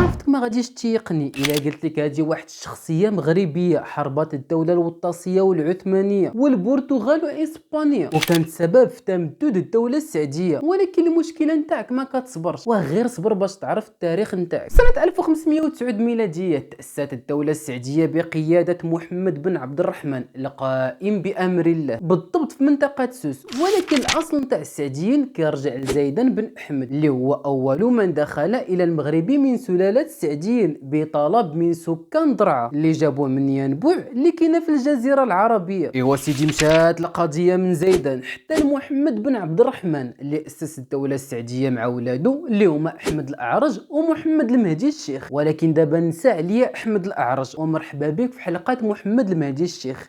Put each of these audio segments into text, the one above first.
عرفتك ما غاديش تيقني الا قلت لك هذه واحد الشخصيه مغربيه حربت الدوله الوطاسيه والعثمانيه والبرتغال واسبانيا وكانت سبب في تمدد الدوله السعديه. ولكن المشكله نتاعك ما كتصبرش، وغير صبر باش تعرف التاريخ نتاعك. سنه 1509 ميلاديه تاسست الدوله السعديه بقياده محمد بن عبد الرحمن القائم بامر الله بالضبط في منطقه سوس. ولكن الاصل نتاع السعديين كيرجع لزيدان بن احمد اللي هو اول من دخل الى المغرب من سلالة السعديين بطلب من سكان درعا اللي جابوه من ينبوع اللي كاينه في الجزيره العربيه. ايوا سيدي مشات القضيه من زيدان حتى لمحمد بن عبد الرحمن اللي اسس الدوله السعديه مع ولادو اللي هما احمد الاعرج ومحمد المهدي الشيخ. ولكن دابا نسى عليا احمد الاعرج، ومرحبا بك في حلقه محمد المهدي الشيخ.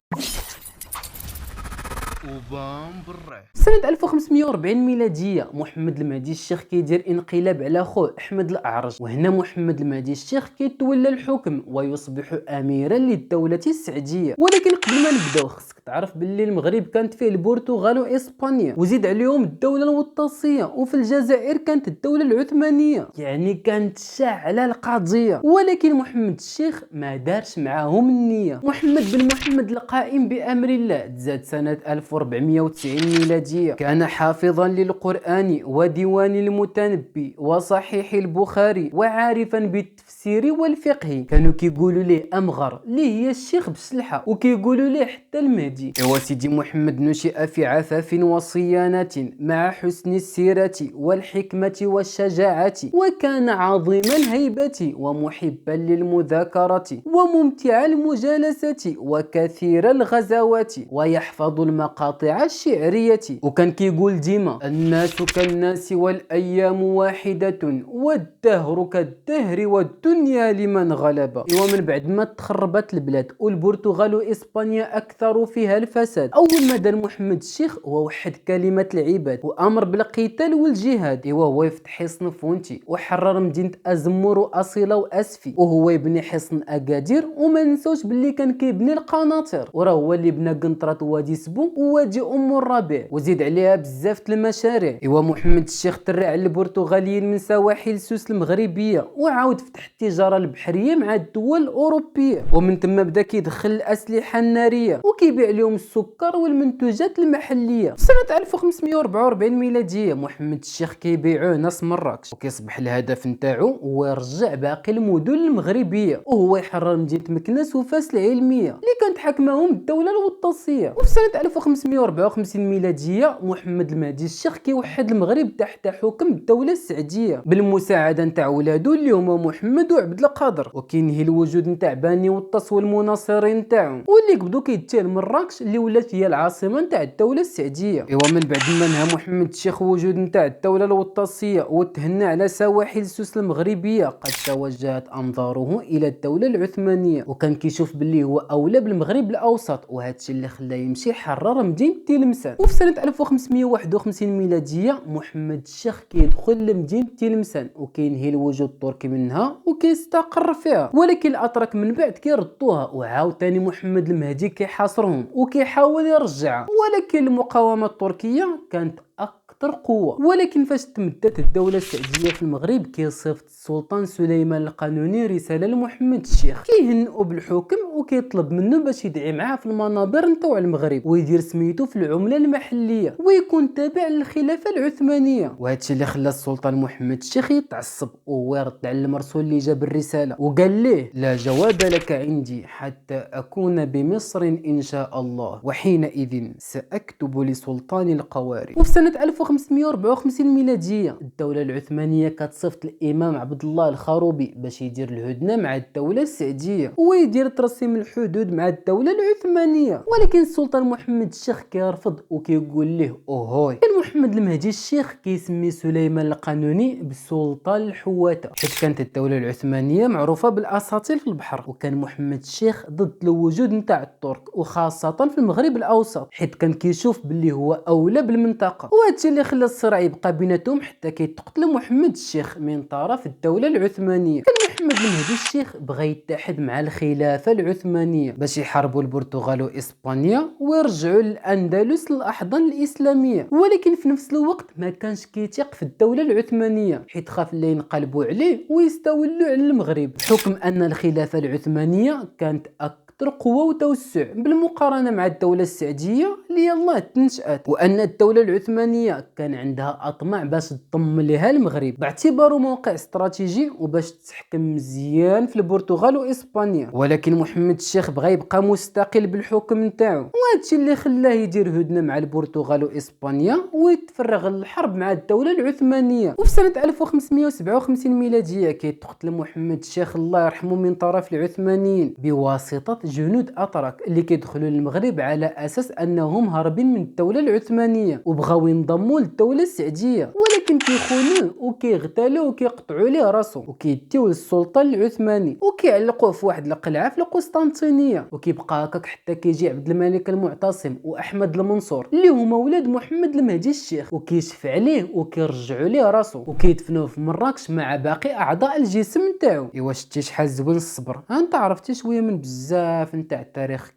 سنة 1540 ميلادية محمد المهدي الشيخ كيدير انقلاب على خوه أحمد الأعرج، وهنا محمد المهدي الشيخ كيتولى الحكم ويصبح أميرا للدولة السعدية. ولكن قبل ما نبداو خصك تعرف باللي المغرب كانت فيه البرتغال وإسبانيا وزيد عليهم الدولة الوطاسية، وفي الجزائر كانت الدولة العثمانية، يعني كانت شاعلة القضية. ولكن محمد الشيخ ما دارش معاهم النية. محمد بن محمد القائم بأمر الله تزاد سنة 1490 ميلادية، كان حافظا للقرآن وديوان المتنبي وصحيح البخاري وعارفا بالتفسير والفقه. كانوا كيقولوا ليه أمغر اللي هي الشيخ بسلحة، وكيقولوا ليه حتى المهدي. ايوا سيدي محمد نشئ في عفاف وصيانة مع حسن السيرة والحكمة والشجاعة، وكان عظيم الهيبة ومحبا للمذاكرة وممتع المجالسة وكثير الغزوات ويحفظ المقاطع الشعرية. وكان كيقول ديما الناس كالناس والأيام واحدة والدهر كالدهر والدنيا لمن غلب. ومن بعد ما تخربت البلاد والبرتغال وإسبانيا أكثروا فيها الفساد، أول ما دار محمد الشيخ هو وحد كلمة العباد وأمر بالقتال والجهاد. هو يفتح حصن فونتي وحرر مدينة أزمور وأصيلة وأسفي، وهو يبني حصن أكادير، وما ننسوش باللي كان كيبني القناطر، وراه هو اللي بنى قنطرة وادي سبو ووادي ام الربيع وزيد عليها بزاف المشاريع. ايوا محمد الشيخ ترى على البرتغاليين من سواحل سوس المغربيه وعاود فتح التجاره البحريه مع الدول الاوروبيه، ومن ثم بدا كيدخل الاسلحه الناريه وكيبيع لهم السكر والمنتوجات المحليه. في سنه 1544 ميلاديه محمد الشيخ كيبيعوه ناس مراكش، وكيصبح الهدف نتاعو هو يرجع باقي المدن المغربيه، وهو يحرر مدينه مكناس وفاس العلميه اللي كانت حكمهم الدوله الوطاسيه. وفي سنه 1554 ميلاديه محمد المهدي الشيخ كيوحد المغرب تحت حكم الدوله السعديه بالمساعده نتاع ولادو اللي هما محمد وعبد القادر، وكينهي الوجود نتاع بني وطاس والمناصرين نتاعهم، واللي قبدو كيتجه لمراكش اللي ولات هي العاصمه نتاع الدوله السعديه. ايوا من بعد ما نهى محمد الشيخ وجود نتاع الدوله الوطاسيه وتهنى على سواحل سوس المغربيه، قد توجهت انظاره الى الدوله العثمانيه، وكان كيشوف باللي هو اولى بالمغرب الاوسط، وهذا الشيء اللي خلاه يمشي حرر مدينة تلمسان. وفي سنة 1551 ميلادية محمد الشيخ كيدخل لمدينة تلمسان وكينهي الوجود التركي منها وكيستقر فيها. ولكن الأتراك من بعد كيردوها، وعاود تاني محمد المهدي كيحاصرهم وكيحاول يرجعها، ولكن المقاومة التركية كانت أكثر قوة. ولكن فاش تمدت الدولة السعدية في المغرب كيصيفط السلطان سليمان القانوني رسالة لمحمد الشيخ كيهنئو بالحكم وكيطلب منه باش يدعي معاه في المنابر نتاع المغرب ويدير سميتو في العملة المحلية ويكون تابع للخلافة العثمانية. وهذا الشيء اللي خلى السلطان محمد الشيخ يتعصب وهو يرد على المرسول اللي جاب الرسالة وقال ليه لا جواب لك عندي حتى أكون بمصر إن شاء الله، وحينئذ سأكتب لسلطان القواري. وفي سنة 1554 ميلادية الدولة العثمانية كتصيفط الإمام عبد الله الخروبي باش يدير الهدنة مع الدولة السعدية ويدير ترسيم الحدود مع الدولة العثمانية. ولكن السلطان محمد الشيخ كيرفض وكيقول ليه اوهوي. كان محمد المهدي الشيخ كيسمي سليمان القانوني بالسلطان الحواتة، حيت كانت الدولة العثمانية معروفة بالأساطيل في البحر، وكان محمد الشيخ ضد الوجود نتاع الترك وخاصة في المغرب الأوسط، حيت كان كيشوف باللي هو أولى بالمنطقة. وهذا الشيء اللي خلى الصراع يبقى بيناتهم حتى كيتقتل محمد الشيخ من طرف الدولة العثمانية. كان محمد المهدي الشيخ بغى يتحد مع الخلافة العثمانية باش يحاربوا البرتغال وإسبانيا ويرجعوا الأندلس للأحضان الإسلامية، ولكن في نفس الوقت ما كانش كيثيق في الدولة العثمانية حيت خاف اللي ينقلبوا عليه ويستولوا على المغرب، بحكم أن الخلافة العثمانية كانت أكثر قوة وتوسع بالمقارنة مع الدولة السعدية اللي يلاه تنشأت، وأن الدولة العثمانية كان عندها أطماع باش تضم لها المغرب باعتباره موقع استراتيجي وباش تحكم مزيان في البرتغال وإسبانيا. ولكن محمد الشيخ بغى يبقى مستقل بالحكم نتاعو، وهادشي اللي خلاه يدير هدنة مع البرتغال وإسبانيا ويتفرغ للحرب مع الدولة العثمانية. وفي سنة 1557 ميلادية كيتقتل محمد الشيخ الله يرحمه من طرف العثمانيين بواسطة جنود أتراك اللي كيدخلوا للمغرب على أساس أنهم هاربين من الدولة العثمانية وبغاو ينضموا للدولة السعدية، ولكن كيخونوه وكيغتالوه وكيقطعوا ليه راسو وكيديوه للسلطان العثماني وكيعلقوه في واحد القلعة في القسطنطينية، وكيبقى هكاك حتى كيجي عبد الملك المعتصم وأحمد المنصور اللي هما ولاد محمد المهدي الشيخ وكيشفع عليه وكيرجعوا ليه راسو وكيدفنوه في مراكش مع باقي أعضاء الجسم نتاعو. ايوا شتي شحال زوين الصبر، انت عرفتي شوية من بزاف نتاع التاريخ